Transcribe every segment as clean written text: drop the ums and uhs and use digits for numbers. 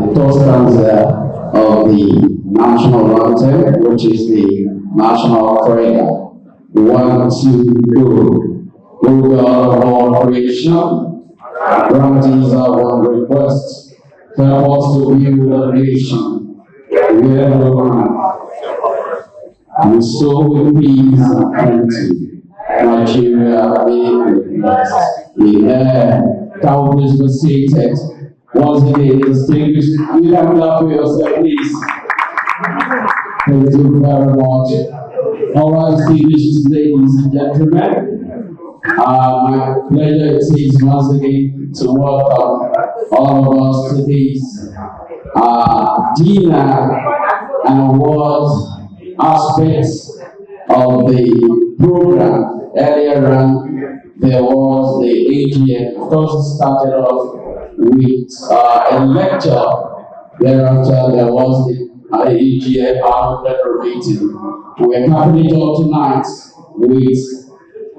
the third stanza of the national anthem, which is the national prayer. 1, 2, go. O God of all creation, grant us our one request. Help us to build a nation where everyone and so with peace and plenty. Nigeria be blessed. Amen. Countless were seated. Once again, distinguished. You can clap for yourself, please. Thank you very much. All right, distinguished ladies and gentlemen. My pleasure it is once again to welcome all of us to this dinner and awards aspects of the program. Earlier on, there was the AGM. Of course, it started off with a lecture. Thereafter, there was the AGM annual plenary meeting. We're capping it off tonight with,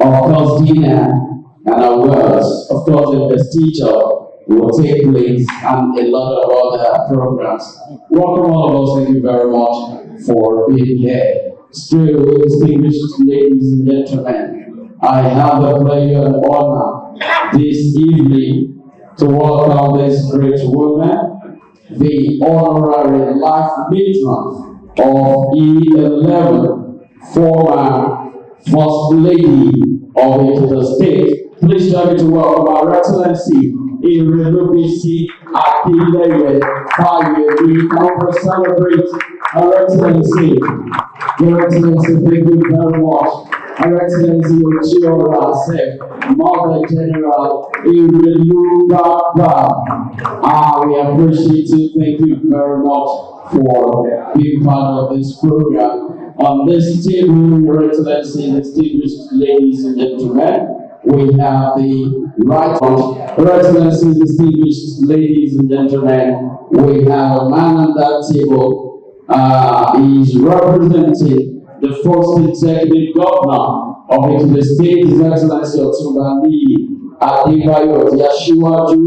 of course, dinner and awards. Of course, the investiture will take place and a lot of other programs. Welcome all of us. Thank you very much for being here. Still, distinguished ladies and gentlemen, I have the pleasure and honor this evening to welcome this great woman, the honorary life matron of E11, former First Lady of the State. Please join me to welcome Our Excellency Irelubisi Akinleye Fayemi. Now we celebrate Our Excellency. Your Excellency, thank you very much. Our Excellency Ochiora Sef, Mother General Irelubaba. We appreciate you. Thank you very much for being part of this program. On this table, Your Excellency, distinguished ladies and gentlemen, we have the right one. Your Excellency, distinguished ladies and gentlemen, we have a man on that table. He is representing the first executive governor of the state, His Excellency Otunba Adebayo Yashiwaju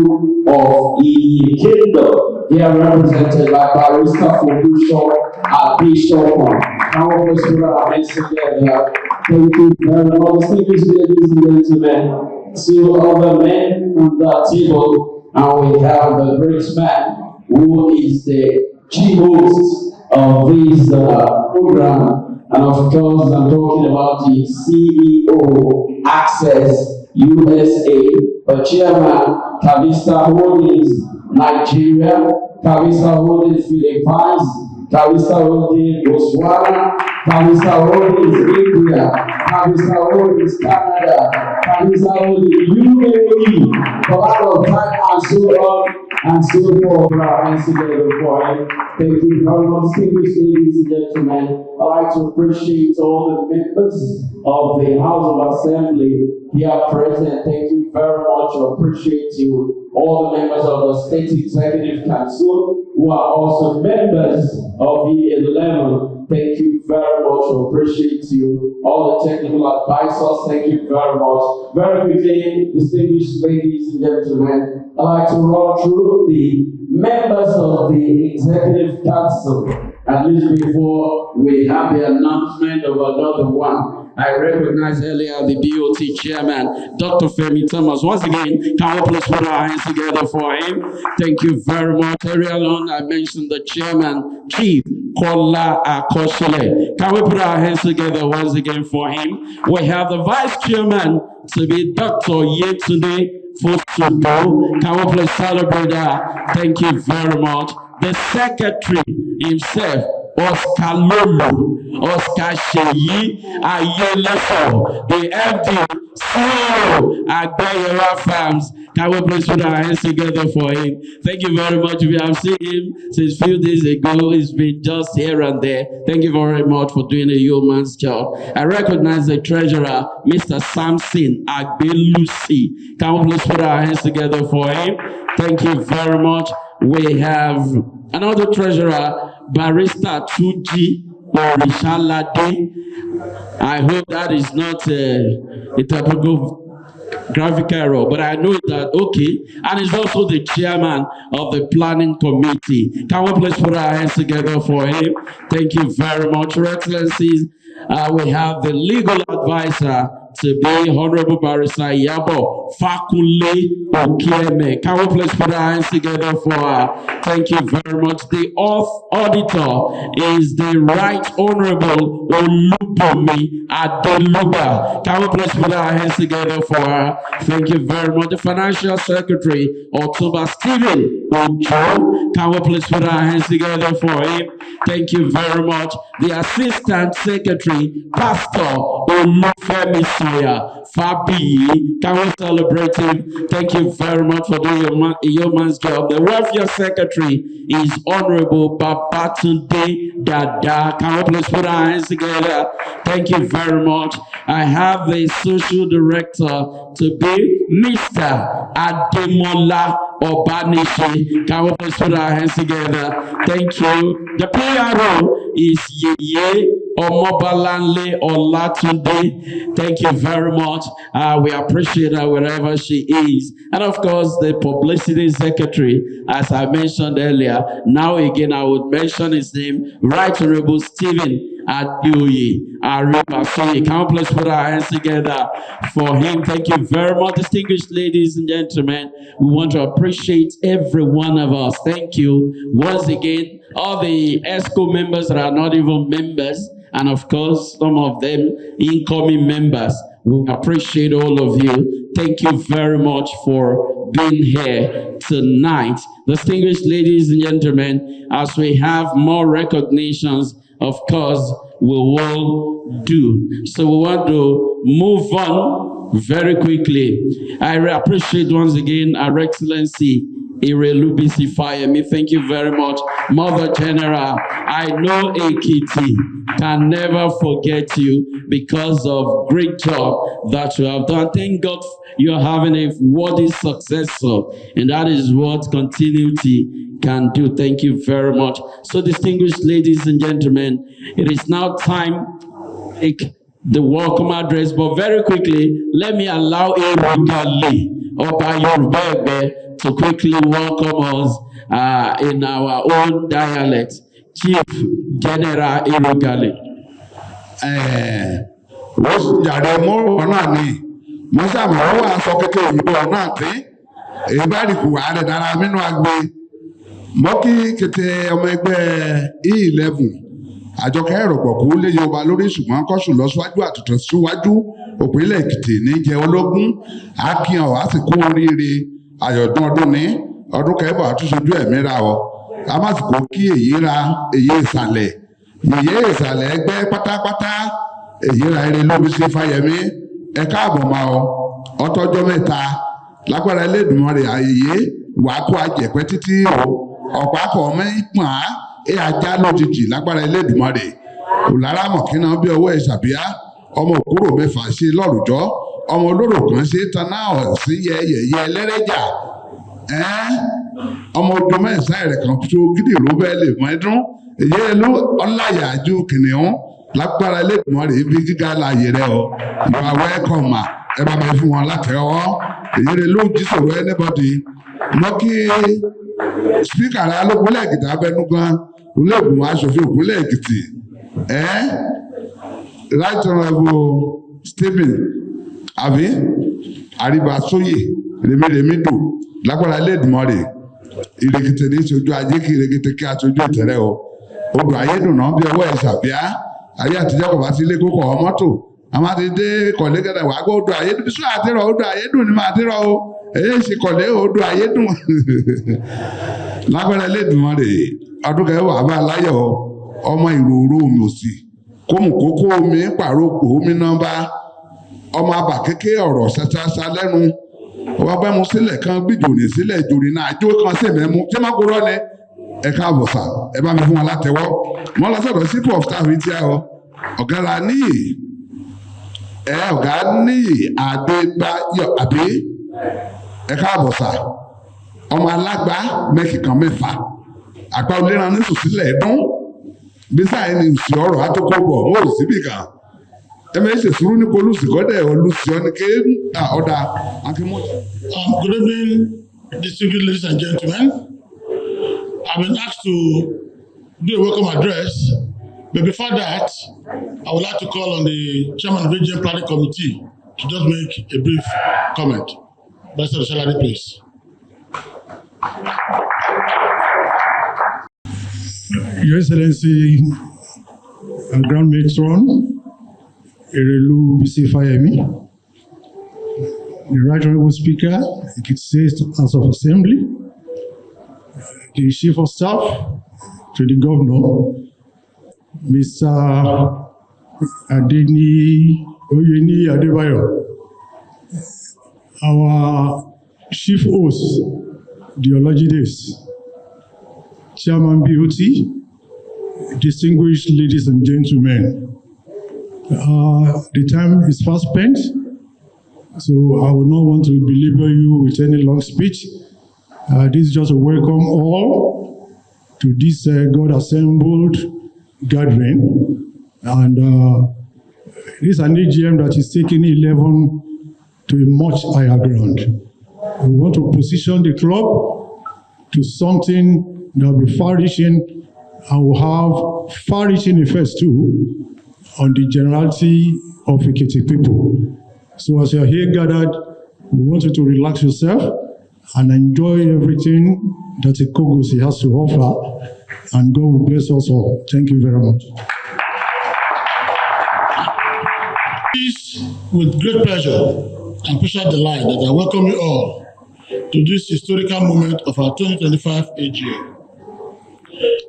of the Kingdom. They are represented by Barrister Folusho Adeshokan. Now, let's put our hands together. Thank you very much, distinguished ladies and gentlemen. To other men on that table, and we have the great man who is the chief host of this program. And of course, I'm talking about the CEO Access USA, the chairman, Kavista Holdings Nigeria, Kavista Holdings Philippines, Kavista Holdings Botswana, Kavista Holdings India, Kavista Holdings Canada, Kavista Holdings UAE, for lack of time and so on and so forth. Hands together for him. Thank you very much, distinguished ladies and gentlemen. I'd like to appreciate all the members of the House of Assembly here present. Thank you very much. I appreciate you. All the members of the State Executive Council who are also members of E11. Thank you very much. I appreciate you. All the technical advisors, thank you very much. Very quickly, distinguished ladies and gentlemen, I'd like to run through the members of the Executive Council. At least before we have the announcement of another one. I recognize earlier the BOT chairman, Dr. Femi Thomas. Once again, can we please put our hands together for him? Thank you very much. Earlier on, I mentioned the chairman, Chief Kola Akosile. Can we put our hands together once again for him? We have the vice chairman to be Dr. Yetunde Fosudo. Can we please celebrate that? Thank you very much. The secretary himself, Oscar Lolo, Oscar Sheyi Ayeleso, the MD, CEO, Agbayera Farms. Can we please put our hands together for him? Thank you very much. We have seen him since a few days ago. He's been just here and there. Thank you very much for doing a yeoman's job. I recognize the treasurer, Mr. Samson Agbelusi. Can we please put our hands together for him? Thank you very much. We have another treasurer, Barrister Tuji Orishalade. I hope that is not a typical graphic error, but I know that, okay. And he's also the chairman of the planning committee. Can we please put our hands together for him? Thank you very much, Your Excellencies. We have the legal advisor to be Honorable Barrister Yabo Fakunle Okieme. Can we please put our hands together for her? Thank you very much. The auditor is the Right Honorable Olubumi Adeluga. Can we please put our hands together for her? Thank you very much. The Financial Secretary, Otuba Stephen Ojo. Can we please put our hands together for him? Thank you very much. The Assistant Secretary, Pastor Olufemi Soya Fabi. Can we celebrate him? Thank you very much for doing your man's job. The Welfare Secretary is Honorable Babatunde Dada. Can we please put our hands together? Thank you very much. I have the Social Director to be Mr. Ademola Obanishi. Can we please put our hands together? Thank you. The PRO is Yeye Omobalanle Olatunde. Thank you very much. We appreciate her wherever she is. And of course, the Publicity Secretary, as I mentioned earlier. Now again, I would mention his name, Right Honorable Stephen Adeoye Aribasoye. Can we please put our hands together for him? Thank you very much, distinguished ladies and gentlemen. We want to appreciate every one of us. Thank you once again. All the ESCO members that are not even members, and of course, some of them incoming members. We appreciate all of you. Thank you very much for being here tonight. Distinguished ladies and gentlemen, as we have more recognitions, of course, we will do. So we want to move on very quickly. I appreciate once again Our Excellency Irelubisi Fayemi. Thank you very much. Mother General, I know Ekiti can never forget you because of great job that you have done. Thank God you're having a worthy successor, and that is what continuity can do. Thank you very much. So, distinguished ladies and gentlemen, it is now time to take the welcome address, but very quickly, let me allow Erugali Oba Yorubebe to quickly welcome us in our own dialect. Chief General Erugali. Wọ́n jàre mọ́rọ̀ náà ni mo ṣàmùlò wà sọ kékeré òyìnbó náà tí èyí bá rí kù ààrẹ dára nínú agbe mọ́kí kété ọmọ ẹgbẹ́ E11 àjọkẹ́ ẹ̀rọ̀pọ̀kú lé Yorùbá lórí ṣùgbọ́n kọ́sùn lọ síwájú àtúntò síwájú òpínlẹ̀ Èkìtì ní jẹ́ ológun akíyan wá sì kú oríire àyọ̀dún ọdún ní ọdún kẹfà àtúnṣojú ẹ̀mí ra ọ a má sì kó kí èyí ra èyí ìsàlẹ̀ ẹgbẹ́ pátápátá èyí ra Irelubisi Fáyẹmí ẹ káàbọ̀ máa ọ ọtọ́jọ́ mẹ́ta lágbára Elédùmarè àyèyé wàá kó àjẹpẹ́ títí ọ̀pá kọ̀ ọmọ ìpọ̀n á ẹ ajá lójijì lágbára Elédùmarè òlára mọ̀kínà bí ọwọ́ ẹ̀ ṣàbíyá ọmọ òkúrò mẹ́fà ṣe lọ́rùjọ́ ọmọ olóró kan ṣe taná ọ̀sìn yẹyẹ ẹlẹ́rẹ́jà ọmọ ojú mẹ́sàn-án rẹ̀ kan tó gidi ló bẹ́ẹ̀ lè mọ ẹdún èyí ló ọláyà ju kìnìún lágbára Elédùmarè ibi gíga láàyè rẹ o you are welcome ma ẹ bá mi fún wọn látẹ̀wọ́ èyí rẹ ló jí sọ̀rọ̀ anybody mọ́ kí spíkà rẹ alókùnlẹ̀ Èkìtì abẹnugan olóògùn aṣòfin òkúnlẹ̀ Èkìtì Right Honorable Stephen àbí Aribasoye Rèmídò lágbára Elédùmarè ìrèkìtì ní ìṣojú ajé kí ìrèkìtì kí aṣojú ìtẹ̀rẹ̀ o odò ayédùn náà bí ọwọ́ ẹ̀ ṣàbíá ayé àtijọ́ kò bá sí ilé kókò mọ́tò àwọn àti dé kọ̀lé gẹ́gẹ́ wàá gbọ́ odò ayédùn bí sọ àtirọ̀ odò ayédùn ni màá tirọ̀ o èyí ṣe kọ̀lé odò ayédùn lágbára Elédùmarè ọdún kẹwàá àbá aláyọ̀ ọmọ ìrorò omi òsì kómùkókó omi pàrókò omi nọ́mbà ọmọ abà kéké ọ̀rọ̀ ṣaṣaṣa lẹ́nu ọba bẹ́ẹ̀ mu sílẹ̀ kan gbìjòrè sílẹ̀ ìjòrè náà àjò kan sí ẹ̀mẹ́mú ṣé má kúrọ́ ni ẹ káàbọ̀ sà ẹ bá mi fún wọn látẹ̀wọ́ wọn lọ sọ̀rọ̀ sí pọ̀ staff tí a ọ ọ̀gá la níyì ọ̀gá níyì Adébáyọ̀ àbí ẹ káàbọ̀ sà ọmọ alágbá mẹ́kì kan mẹ́fà àpá oléran ní sòsílẹ̀ ẹ̀dún bí sáà ní ìsì ọ̀rọ̀ àtòkò bọ̀ wọ́n ò síbì kan MSC Suruni Kolusi, got there or Lucian came, order, Good evening, distinguished ladies and gentlemen. I've been asked to do a welcome address, but before that, I would like to call on the chairman of the Region Planning Committee to just make a brief comment. That's the salary, please. Your Excellency, Grand Matron, Erelu Bisi Fayemi, the Right Honorable Speaker, Ekiti State House of Assembly, the Chief of Staff to the Governor, Mr. Adeni Oyeni Adebayo, our Chief Host, the Olajides, Chairman BOT, distinguished ladies and gentlemen. The time is fast spent, so I will not want to belabor you with any long speech. This is just a welcome all to this God-assembled gathering. And this is an AGM that is taking 11 to a much higher ground. We want to position the club to something that will be far-reaching and will have far-reaching effects too on the generality of Ekiti people. So as you are here gathered, we want you to relax yourself and enjoy everything that Ikogosi has to offer, and God will bless us all. Thank you very much. It is with great pleasure and special delight that I welcome you all to this historical moment of our 2025 AGM.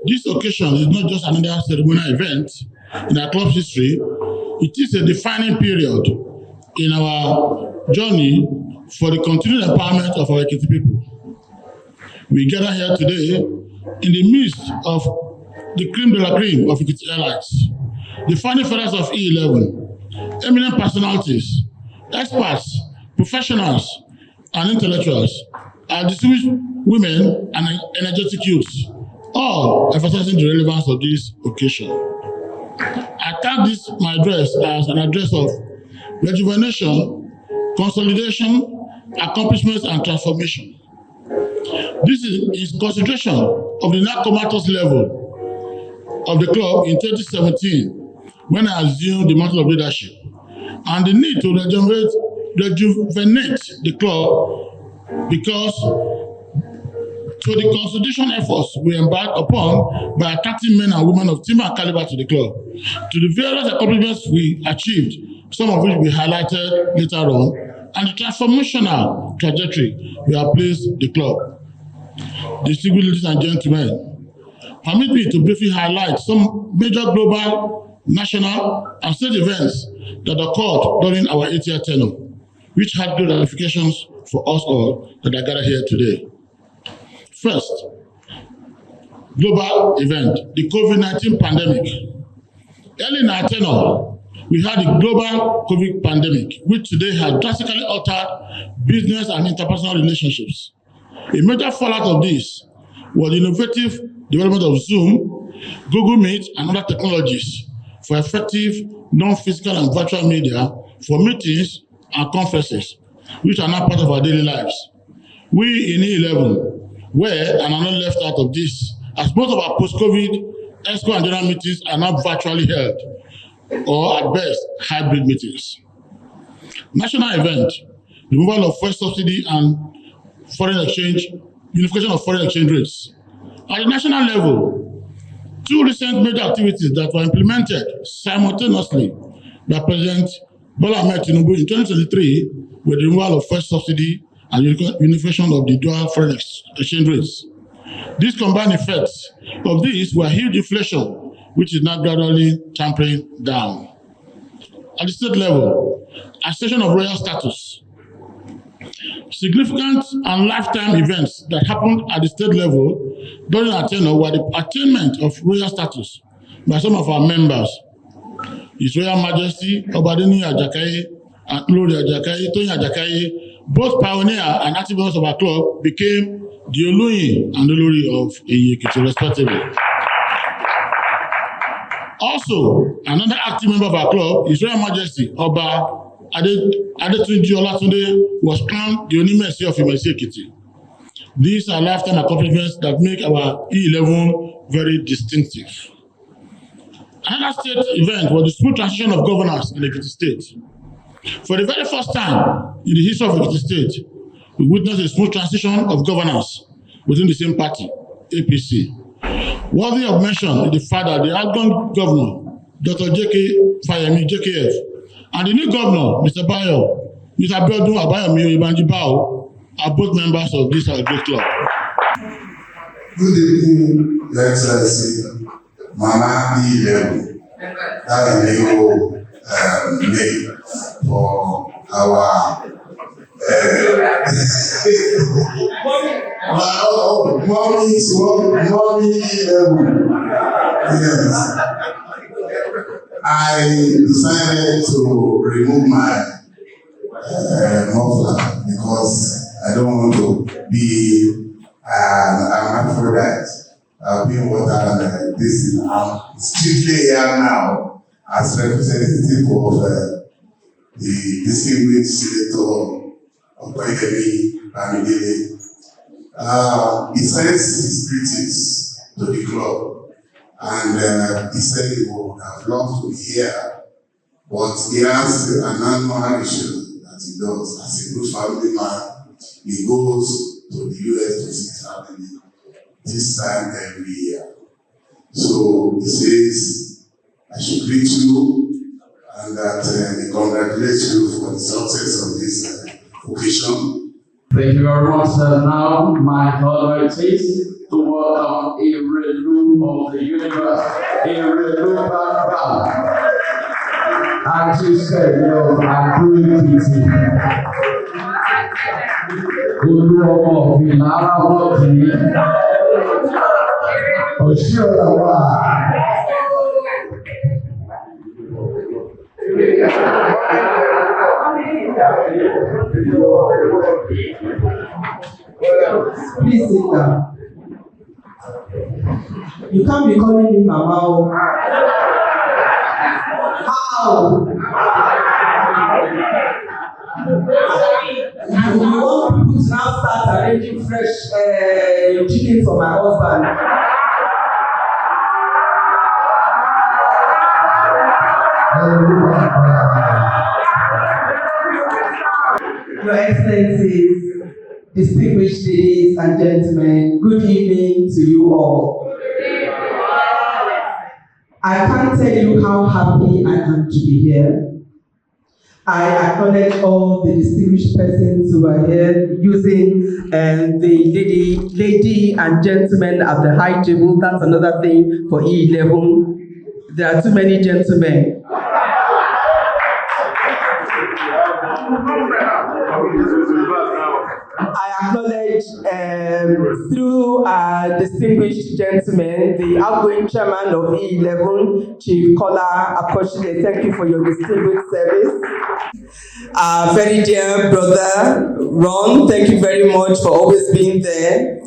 This occasion is not just another ceremonial event in our club's history, it is a defining period in our journey for the continued empowerment of our Ekiti people. We gather here today in the midst of the cream de la cream of Ekiti Airlines, the founding fathers of E11, eminent personalities, experts, professionals, and intellectuals, our distinguished women and energetic youths, all emphasizing the relevance of this occasion. I tag this my address as an address of rejuvenation, consolidation, accomplishments, and transformation. This is consideration of the now comatose level of the club in 2017 when I assumed the mantle of leadership, and the need to rejuvenate the club because to the consolidation efforts we embarked upon by attracting men and women of timber and caliber to the club, to the various accomplishments we achieved, some of which we highlighted later on, and the transformational trajectory we have placed the club. Distinguished ladies and gentlemen, permit me to briefly highlight some major global, national, and state events that occurred during our 8-year tenure, which had great ramifications for us all that are gathered here today. First, global event, the COVID-19 pandemic. Early in our tenure, we had the global COVID pandemic, which today has drastically altered business and interpersonal relationships. A major fallout of this was the innovative development of Zoom, Google Meet, and other technologies for effective non-physical and virtual media for meetings and conferences, which are now part of our daily lives. We in E11 were and are not left out of this, as most of our post-COVID ESCO and general meetings are now virtually held, or at best, hybrid meetings. National event, removal of fuel subsidy and foreign exchange, unification of foreign exchange rates. At the national level, two recent major activities that were implemented simultaneously by President Bola Ahmed Tinubu in 2023 were the removal of fuel subsidy and unification of the dual foreign exchange rates. These combined effects of these were huge inflation, which is now gradually tampering down. At the state level, accession of royal status. Significant and lifetime events that happened at the state level during our tenure were the attainment of royal status by some of our members. His Royal Majesty Obadini Ajakaye and Lori Ajakaye, Tony Ajakaye, both pioneer and active members of our club, became the Oloyin and Olori of Ekiti, respectively. Also, another active member of our club, His Royal Majesty Oba Adetunji Olatunde, was crowned the Onimesi of Imesi Ekiti. These are lifetime accomplishments that make our E11 very distinctive. Another state event was the smooth transition of governors in Ekiti State. For the very first time in the history of Ekiti State, we witnessed a smooth transition of governors within the same party, APC. Worthy of mention is the fact that the outgoing governor, Dr. J.K. Fayemi, JKF, and the new governor, Mr. Abiodun Abayomi Oyebanji Bao, are both members of this great club. Good evening, Your Excellency, Mama E11. That is the new name for our mommy E11. Yes. I decided to remove my muffler because I don't want to be I'm Aphrodite. I've been water this is I'm strictly here now as representative of the distinguished Senator Okoyemi Bamidele. He sends his greetings to the club, and he said he would have loved to be here, but he has an annual issue that he does as a good family man. He goes to the US to see family this time every year. So he says, I should greet you and that he congratulates you for the success of this occasion. Thank you very much. Now, my honor it is to welcome Erelu of the universe, Erelu Baba. And she said, I'm doing this. Olúọmọ mi lára wọ́ọ̀dì òṣì ọ̀la wà. Please sit down. You can't be calling me Mama. How? You want people to now start arranging fresh chicken for my husband. Your Excellencies, distinguished ladies and gentlemen, good evening to you all. I can't tell you how happy I am to be here. I acknowledge all the distinguished persons who are here using the lady and gentlemen at the high table. That's another thing for E11. There are too many gentlemen. I acknowledge through distinguished gentlemen, the outgoing chairman of E11, Chief Kola Akoshile. Thank you for your distinguished service. Our very dear brother, Ron, thank you very much for always being there.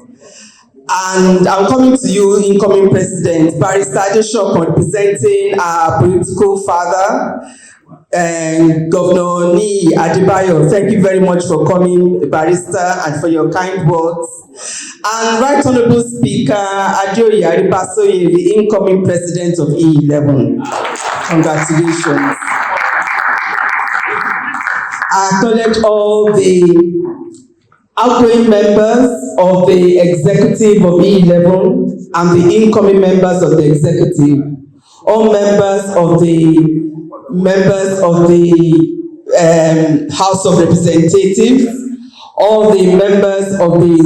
And I'm coming to you, incoming President, Barrister Adeshok, representing our political father, Governor Niyi Adebayo. Thank you very much for coming, Barrister, and for your kind words. And Right Honourable Speaker Adeoye Aripasoye, the incoming President of E11. Congratulations. I acknowledge all the outgoing members of the executive of E11 and the incoming members of the executive, all members of the House of Representatives, all the members of the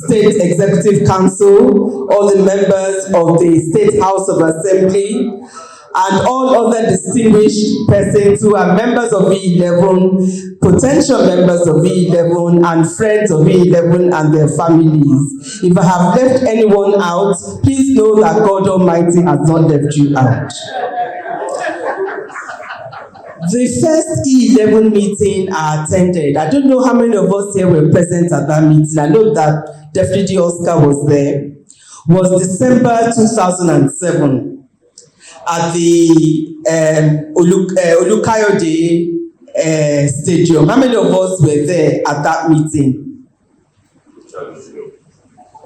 State Executive Council, all the members of the State House of Assembly, and all other distinguished persons who are members of E11, potential members of E11, and friends of E11 and their families. If I have left anyone out, please know that God Almighty has not left you out. The first E11 meeting I attended, I don't know how many of us here were present at that meeting. I know that Deputy Oscar was there, was December 2007. at the Olukayode Stadium. How many of us were there at that meeting?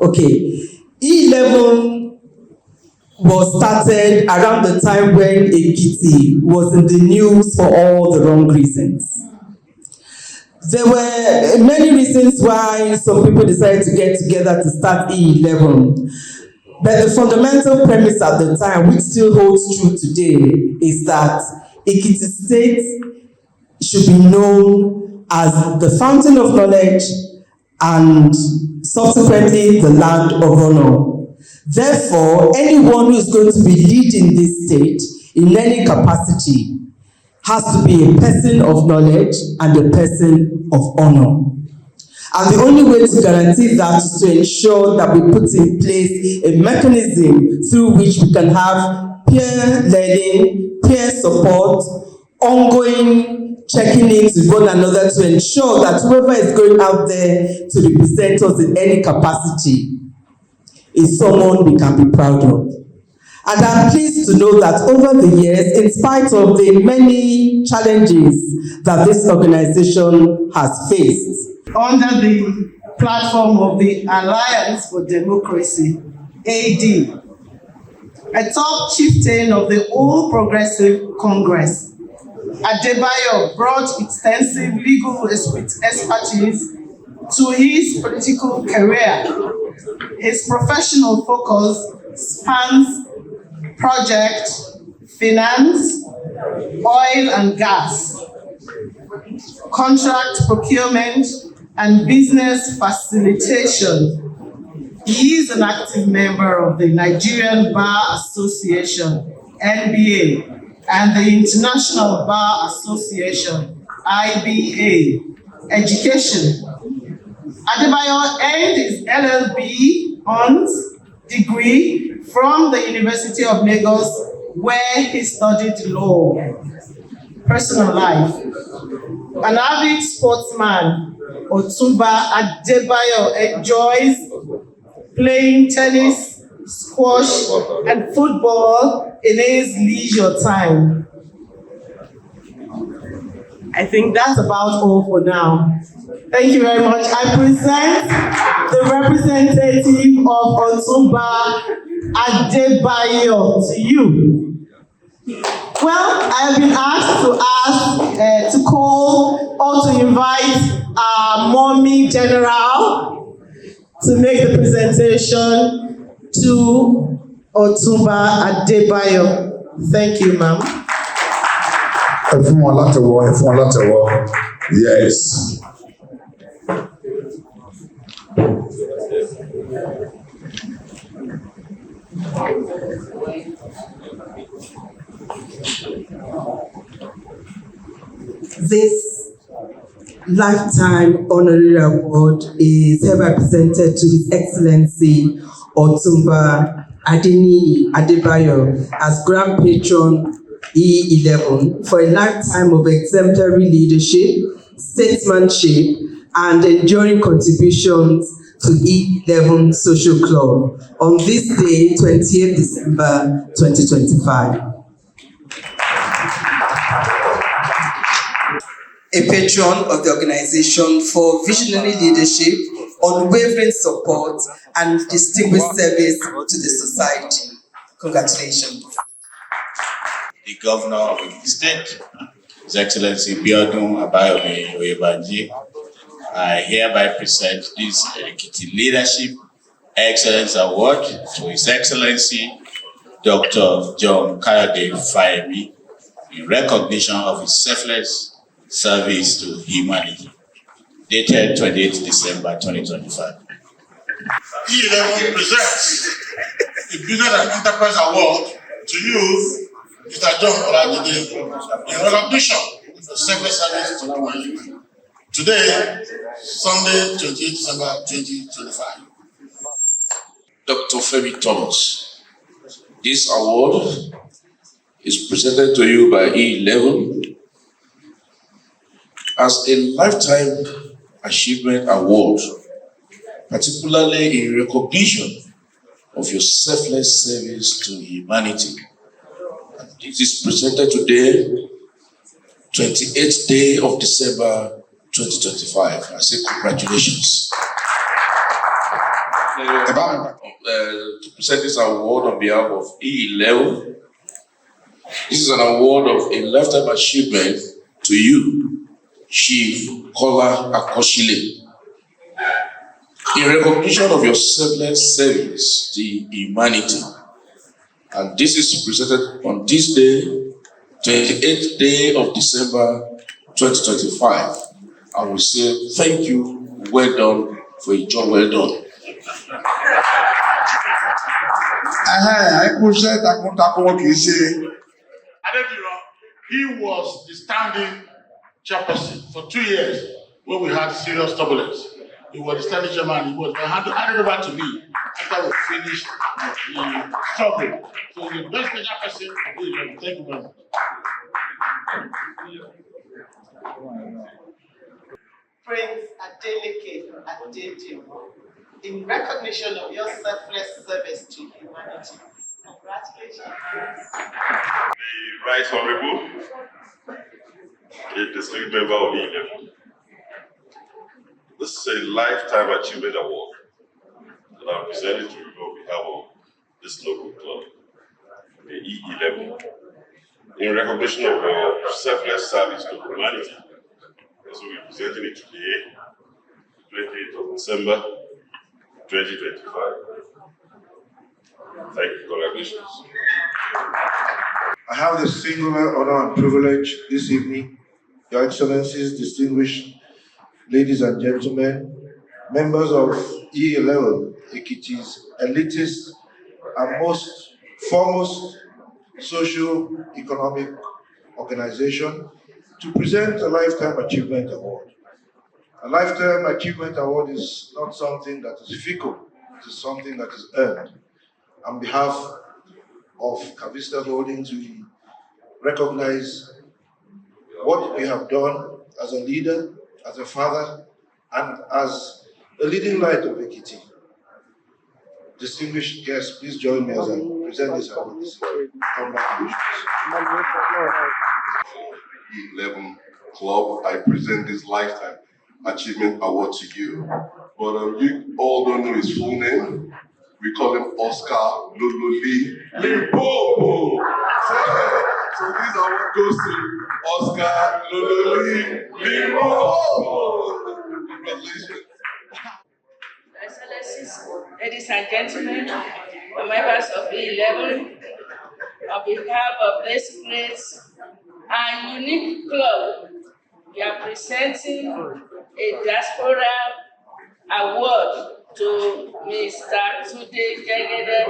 Okay. E11 was started around the time when Ekiti was in the news for all the wrong reasons. There were many reasons why some people decided to get together to start E11. But the fundamental premise at the time, which still holds true today, is that Ekiti State should be known as the fountain of knowledge and subsequently the land of honor. Therefore, anyone who is going to be leading this state in any capacity has to be a person of knowledge and a person of honor. And the only way to guarantee that is to ensure that we put in place a mechanism through which we can have peer learning, peer support, ongoing checking in with one another to ensure that whoever is going out there to represent us in any capacity is someone we can be proud of. And I'm pleased to know that over the years, in spite of the many challenges that this organization has faced, under the platform of the Alliance for Democracy, AD, a top chieftain of the All Progressive Congress, Adebayo brought extensive legal expertise to his political career. His professional focus spans project, finance, oil and gas, contract procurement, and business facilitation. He is an active member of the Nigerian Bar Association, NBA, and the International Bar Association, IBA. Education. Adebayo earned his LLB Honors degree from the University of Lagos, where he studied law. Personal life. An avid sportsman, Otumba Adebayo enjoys playing tennis, squash, and football in his leisure time. I think that's about all for now. Thank you very much. I present the representative of Otumba Adebayo to you. Well, I have been asked to call or to invite our mommy general to make the presentation to Otumba Adebayo. Thank you, ma'am. Yes. This lifetime honorary award is hereby presented to His Excellency Otumba Adeniyi Adebayo as Grand Patron E11 for a lifetime of exemplary leadership, statesmanship, and enduring contributions to E11 Social Club on this day, 28th December 2025. A patron of the organization for visionary leadership, unwavering support, and distinguished service to the society. Congratulations. The governor of the state, His Excellency Biodun Abayomi Oyebanji, I hereby present this Ekiti Leadership Excellence Award to His Excellency Dr. John Kayode Fayemi in recognition of his selfless service to humanity, dated 28th December 2025. E11 presents the Business and Enterprise Award to you, Mr. John Oladide, in recognition of your selfless service to humanity. Today, Sunday, 28th December 2025. Dr. Femi Thomas, this award is presented to you by E11 as a Lifetime Achievement Award, particularly in recognition of your selfless service to humanity It is presented today, 28th day of December 2025. I say congratulations. To present this award on behalf of E11. This is an award of a lifetime achievement to you, Chief Kola Akoshile. In recognition of your selfless service to humanity. And this is presented on this day, 28th day of December 2025. I will say thank you, well done, for a job well done. He was the standing chairperson for 2 years when we had serious turbulence. He was the standing chairman. He was handed over to me after we finished the struggle. So the best chairperson, thank you very much. Prince Adeleke Adedio, in recognition of your selfless service to humanity. Congratulations. The Right Honorable, the District Member of E11. This is a Lifetime Achievement Award that I'm presenting to you on behalf of this local club, the E11, in recognition of your selfless service to humanity. So we're presenting it today, 28th of December, 2025. Thank you. Congratulations. I have the singular honor and privilege this evening, Your Excellencies, distinguished ladies and gentlemen, members of E11, Ekiti's elitist and most foremost socio-economic organization, to present a Lifetime Achievement Award. A Lifetime Achievement Award is not something that is fickle, it is something that is earned. On behalf of Cavista Holdings, we recognize what we have done as a leader, as a father, and as a leading light of Ekiti. Distinguished guests, please join me as I present this award. Congratulations. 11 Club, I present this Lifetime Achievement Award to you. But you all don't know his full name. We call him Oscar Lololi Limpopo. So this award goes to Oscar Lololi Limpopo. Congratulations. Excellencies, ladies and gentlemen, the members of E11, on behalf of this great and unique club, we are presenting a diaspora award to Mr. Tunde Jegede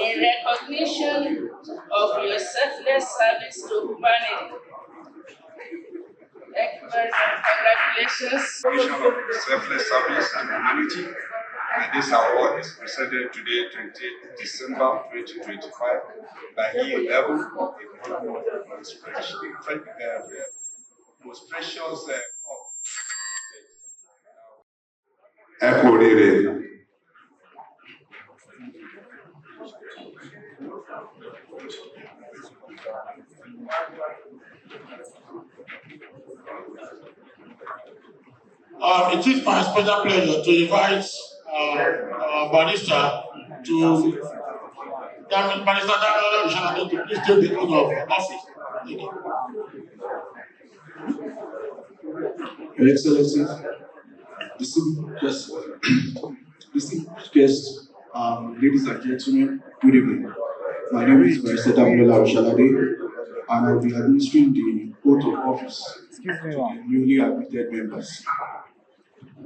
in recognition of your selfless service to humanity. Thank you very much. Congratulations. Selfless service to humanity. And this award is presented today, 28th December 2025, by E11, most precious Equity. It is my special pleasure to invite Barrister to Barrister Daniel Oshalabi to please take the oath of office. Thank you. Your Excellency, distinguished guests, ladies and gentlemen, good evening. My name is Barrister Daniel Oshalabi, and I will be administering the oath of office to the newly admitted members.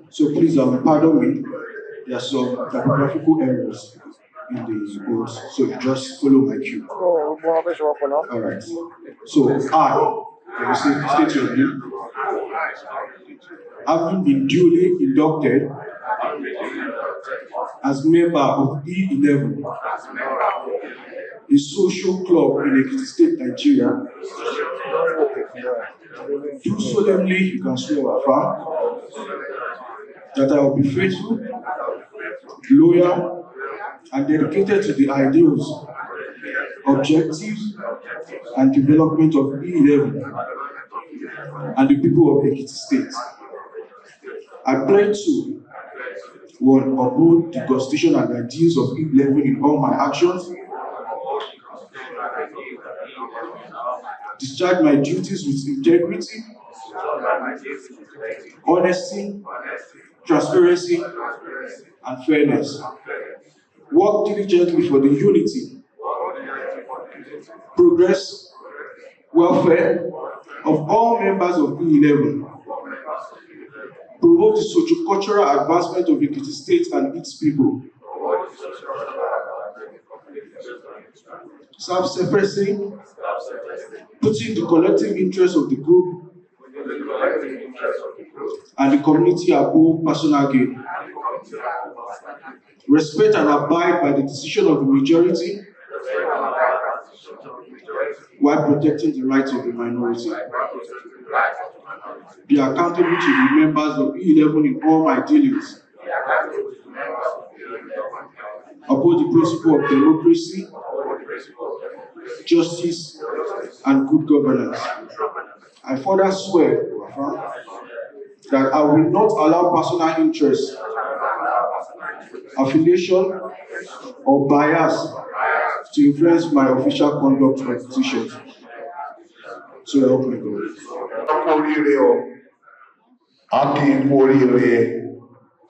So please pardon me, there are some typographical errors in the oath, so you just follow my cue. Alright. So I state your name, having been duly inducted as member of E11, a social club in Ekiti State, Nigeria, do solemnly, you can swear or affirm, that I will be faithful, loyal, and dedicated to the ideals objectives, and development of E11 and the people of Ekiti State. I pledge to 1. Uphold the Constitution and ideals of E11 in all my actions. Discharge my duties with integrity, honesty, transparency, and fairness. Work diligently for the unity, progress, welfare of all members of E11. Promote the socio-cultural advancement of Ekiti State and its people. Self-sufficiency, putting the collective interest of the group and the community above personal gain. Respect and abide by the decision of the majority while protecting the rights of the minority. Be accountable to the members of E11 in all my dealings. Uphold the principle of democracy, justice, and good governance. I further swear that I will not allow personal interest, affiliation, or bias to influence my official conduct or decisions. So help me God.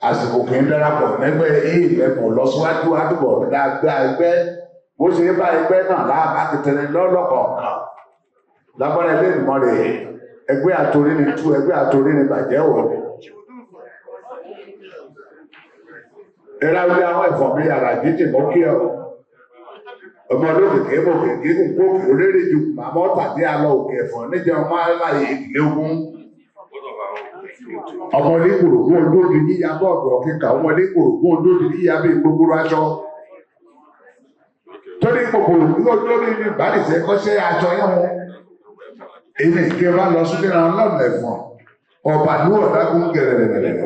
Àsìkò kì í darapọ̀ lẹ́gbẹ́ ìlẹ̀kùn lọ́síwájú àdúgbò dáadáa ẹgbẹ́ bó ṣe bá ẹgbẹ́ náà láàbá kìtẹ̀lẹ̀ lọ́lọ́kọ̀ọ̀kan lágbára ilé ìmọ̀ rẹ̀ ẹgbẹ́ àtòrí ni tú ẹgbẹ́ àtòrí ni bàjẹ́ wọ̀. Ìráwé àwọn ẹ̀fọ́ mi yàrá jíjìn mọ́ kí ọ. Ọmọ olóògbé kìí mọ̀ kìí kún kókì olérè ju màmá tàbí alọ òkè ẹ̀fọ́ níjẹ́ ọmọ aláyè ìdílé ogun. Ọmọdé kòrògùn olóòdì yíya bọ́ọ̀dù kíkà ọmọdé kòrògùn olóòdì yíya bí gbogbo aṣọ. Torí kòkòrò olóòdì ní ìbánisẹ̀ kọ́ṣẹ́ aṣọ yẹn wọn. Èmi ìké bá lọ sí nínú ọlọ́ọ̀nà ẹ̀fọn. Ọ̀bà ní ọ̀dágún gẹ̀rẹ̀rẹ̀rẹ̀.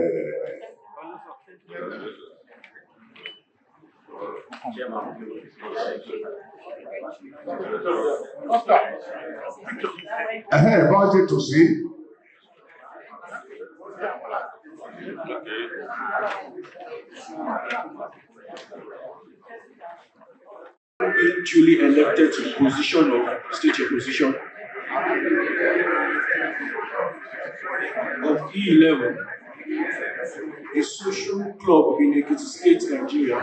Bọ́n ṣe tò sí. Being duly elected to the position of state opposition of E11, a social club in Ekiti State, Nigeria,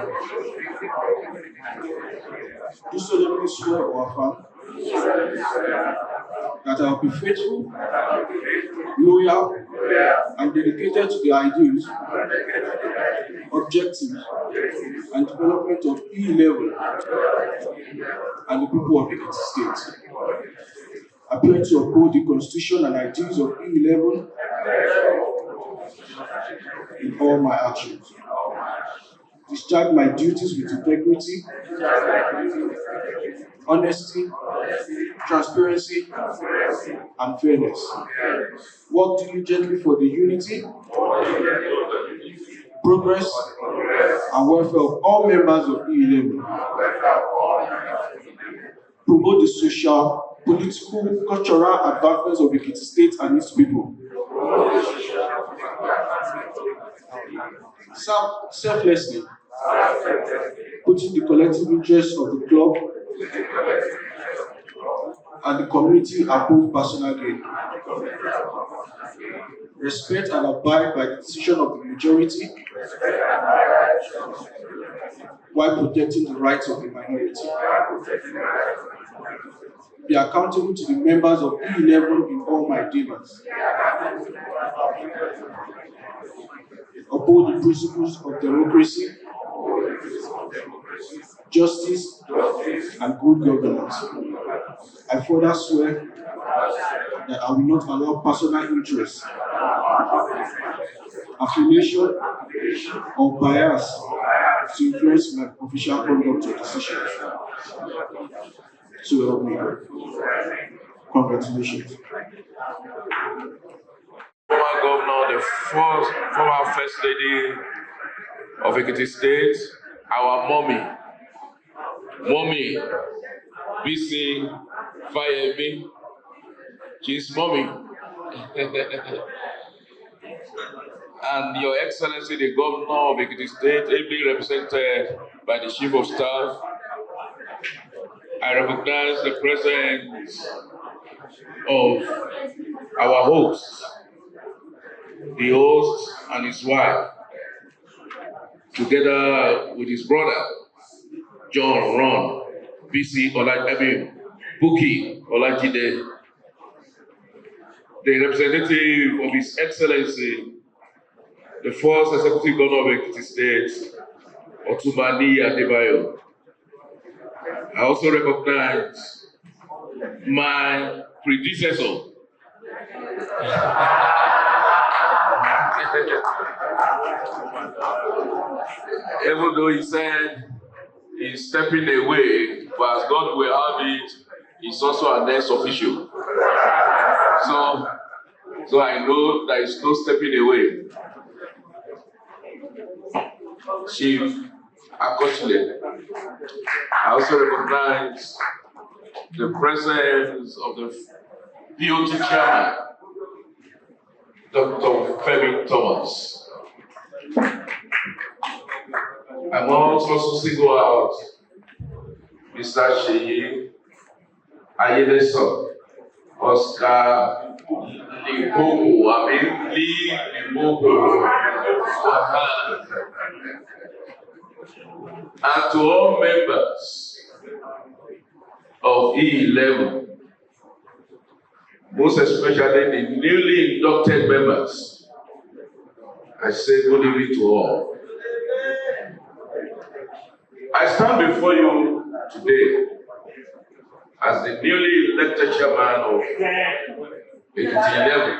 do solemnly swear or affirm that I will be faithful, loyal, and dedicated to the ideals, objectives, and development of E11 and the people of Ekiti State. I pledge to uphold the Constitution and ideals of E11 in all my actions. Discharge my duties with integrity, honesty, transparency, and fairness. Work diligently for the unity, progress, and welfare of all members of E11. Promote the social, political, cultural advancements of Ekiti State and its people. Selflessly, putting the collective interests of the club and the community above personal gain. Respect and abide by the decision of the majority while protecting the rights of the minority. Be accountable to the members of E11 in all my dealings. Uphold the principles of democracy, justice, and good governance. I further swear that I will not allow personal interests, affiliation, or bias to influence my official conduct or decisions. So help me God. Congratulations. Former governor, the former first lady of Ekiti State, our mommy, BC Fayemi, she's mommy. And Your Excellency, the Governor of Ekiti State, ably represented by the Chief of Staff, I recognize the presence of our host, the host and his wife, together with his brother, John Ron, Buki Olajide, the representative of His Excellency, the first Executive Governor of Ekiti State, Otumba Niyi Adebayo. I also recognize my predecessor, even though he said he's stepping away, but as God will have it, he's also an ex-official. So I know there is no stepping away. Chief Akosile. I also recognize the presence of the BOT chairman, Dr. Femi Thomas. I want also to single out Mr. Sheyi Ayedeso, Oscar Limpopo, Lee Limpopo, and to all members of E11, most especially the newly inducted members, I say good evening to all. I stand before you today as the newly elected chairman of Ekiti 11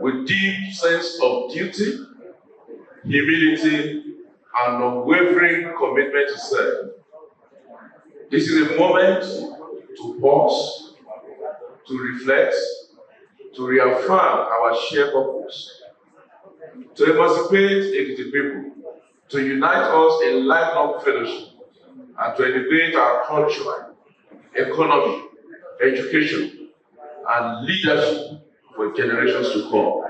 with deep sense of duty, humility, and unwavering commitment to serve. This is a moment to pause, to reflect, to reaffirm our shared purpose, to emancipate Ekiti people, to unite us in lifelong fellowship, and to elevate our culture, economy, education, and leadership for generations to come.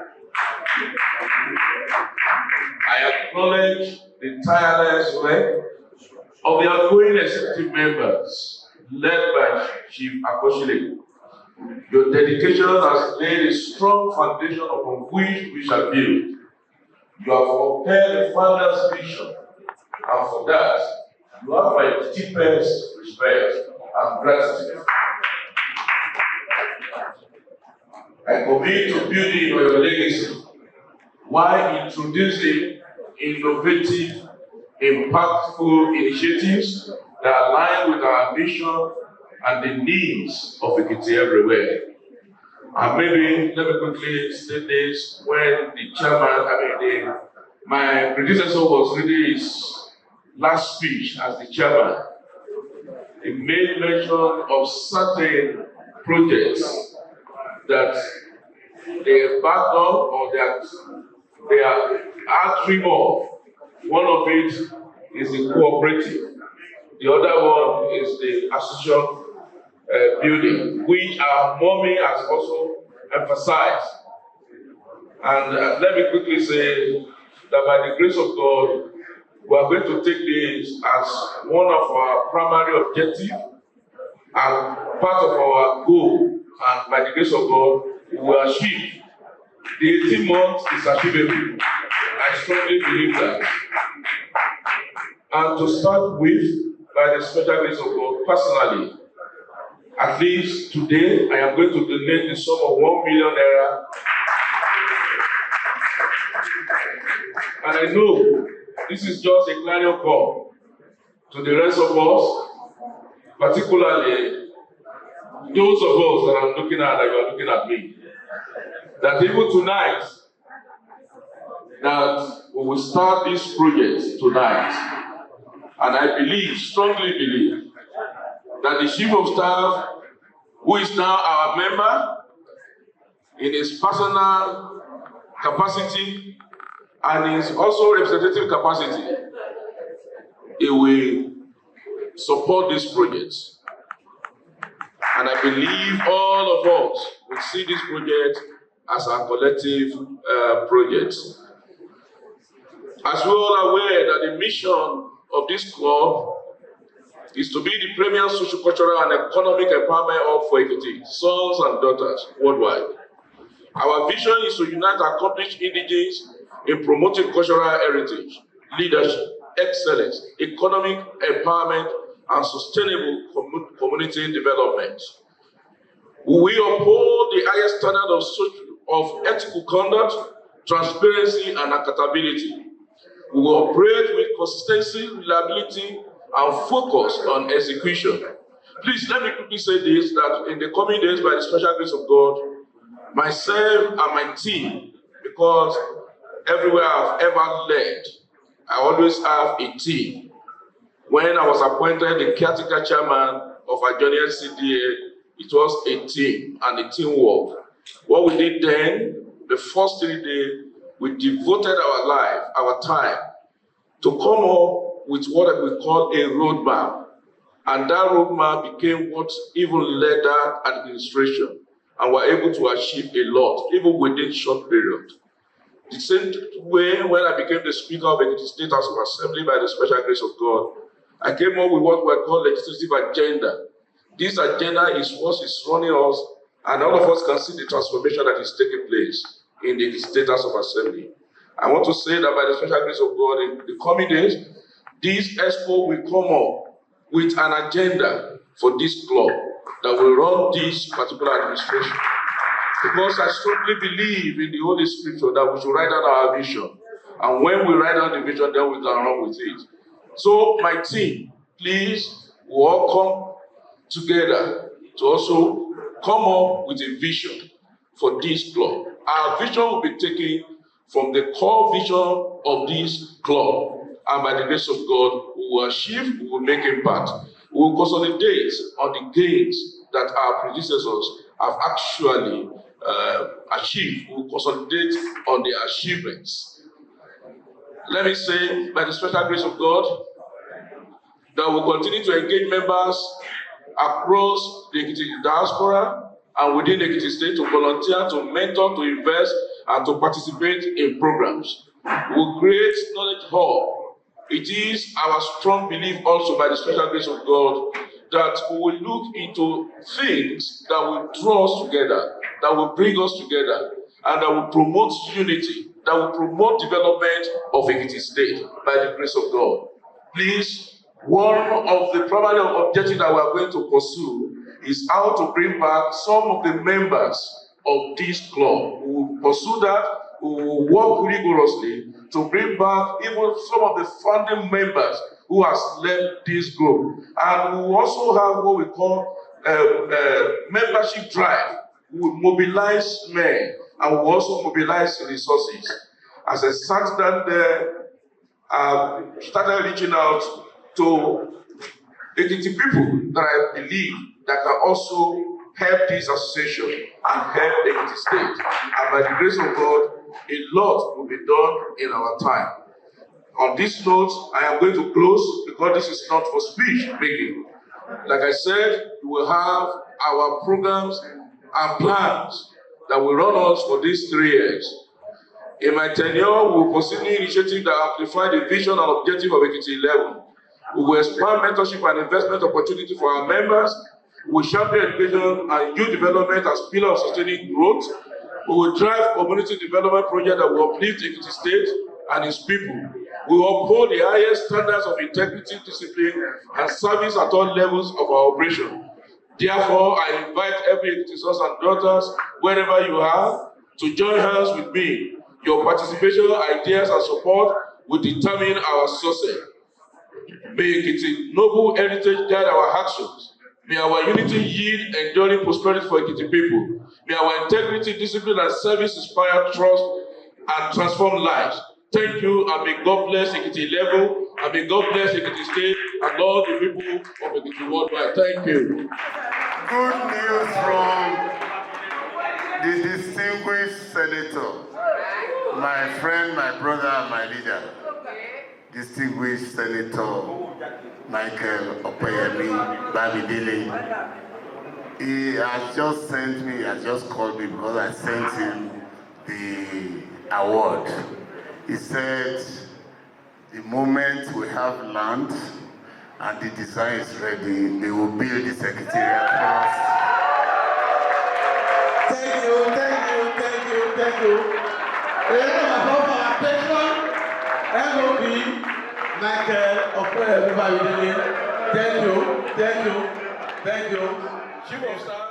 I acknowledge the tireless work of the outgoing executive members led by Chief Akosile. Your dedication has laid a strong foundation upon which we shall build. You have fulfilled the founder's vision, and for that, you have my deepest respect and gratitude. I commit to building your legacy while introducing innovative, impactful initiatives that align with our mission and the needs of Ekiti everywhere. And maybe let me quickly state this: when the chairman, my predecessor was reading his last speech as the chairman, he made mention of certain projects that they embarked on or that they are three more. One of it is the cooperative. The other one is the association building, which our mommy has also emphasized. And let me quickly say that by the grace of God, we are going to take this as one of our primary objectives and part of our goal. And by the grace of God, we will achieve. The 18 months is achievable. I strongly believe that. And to start with, by the special grace of God, personally, at least today, I am going to donate the sum of 1 million naira. And I know this is just a clarion call to the rest of us, particularly those of us that I'm looking at, that you are looking at me, that even tonight, that we will start this project tonight. And I believe, strongly believe, that the Chief of Staff, who is now our member, in his personal capacity and his also representative capacity, he will support this project. And I believe all of us will see this project as a collective project. As we all are aware that the mission of this club is to be the premier socio-cultural and economic empowerment hub for Ekiti, sons and daughters worldwide. Our vision is to unite accomplished indigenes in promoting cultural heritage, leadership, excellence, economic empowerment, and sustainable community development. We uphold the highest standard of ethical conduct, transparency, and accountability. We will operate with consistency, reliability, and focus on execution. Please let me quickly say this, that in the coming days, by the special grace of God, myself and my team, because everywhere I've ever led, I always have a team. When I was appointed the caretaker chairman of Ajoni LCDA, it was a team and a teamwork. What we did then, the first 3 days, we devoted our life, our time, to come up with what we call a roadmap. And that roadmap became what even led that administration. And we're able to achieve a lot, even within short period. The same way, when I became the Speaker of the State House of Assembly by the special grace of God, I came up with what we call legislative agenda. This agenda is what is running us, and all of us can see the transformation that is taking place in the State House of Assembly. I want to say that by the special grace of God, in the coming days, this expo will come up with an agenda for this club that will run this particular administration. Because I strongly believe in the Holy Scripture that we should write down our vision. And when we write down the vision, then we can run with it. So my team, please, we all come together to also come up with a vision for this club. Our vision will be taken from the core vision of this club. And by the grace of God, we will achieve, we will make impact. We will consolidate on the gains that our predecessors have actually achieved. We will consolidate on the achievements. Let me say, by the special grace of God, that we will continue to engage members across the Ekiti diaspora and within the Ekiti state to volunteer, to mentor, to invest, and to participate in programs. We will create knowledge hub. It is our strong belief also by the special grace of God that we will look into things that will draw us together, that will bring us together, and that will promote unity, that will promote development of Ekiti State by the grace of God. Please, one of the primary objectives that we are going to pursue is how to bring back some of the members of this club. We will pursue that. We will work rigorously to bring back even some of the founding members who has left this group. And we will also have what we call membership drive. We will mobilize men and we will also mobilize resources. As I sat down there, I started reaching out to Ekiti people that I believe that can also help this association and help Ekiti State. And by the grace of God, a lot will be done in our time. On this note, I am going to close because this is not for speech making. Like I said, we will have our programs and plans that will run us for these 3 years. In my tenure, we will pursue initiatives that amplify the vision and objective of Ekiti 11. We will expand mentorship and investment opportunity for our members. We will champion education and youth development as pillar of sustaining growth. We will drive community development projects that will uplift Ekiti State and its people. We will uphold the highest standards of integrity, discipline, and service at all levels of our operation. Therefore, I invite every Ekiti sons and daughters, wherever you are, to join hands with me. Your participation, ideas, and support will determine our success. May Ekiti noble heritage guide our actions. May our unity yield enduring prosperity for Ekiti people. May our integrity, discipline, and service inspire trust and transform lives. Thank you, and may God bless Ekiti level, and may God bless Ekiti State, and all the people of Ekiti worldwide. Thank you. Good news from the distinguished senator, my friend, my brother, and my leader. distinguished Senator Michael Opeyemi Bamidele. He has just sent me, has just called me because I sent him the award. He said, the moment we have land and the design is ready, they will build the secretariat for us. Thank you. Our patron, MOB, Michael Opeyemi Bamidele. Thank you. Chief of Staff.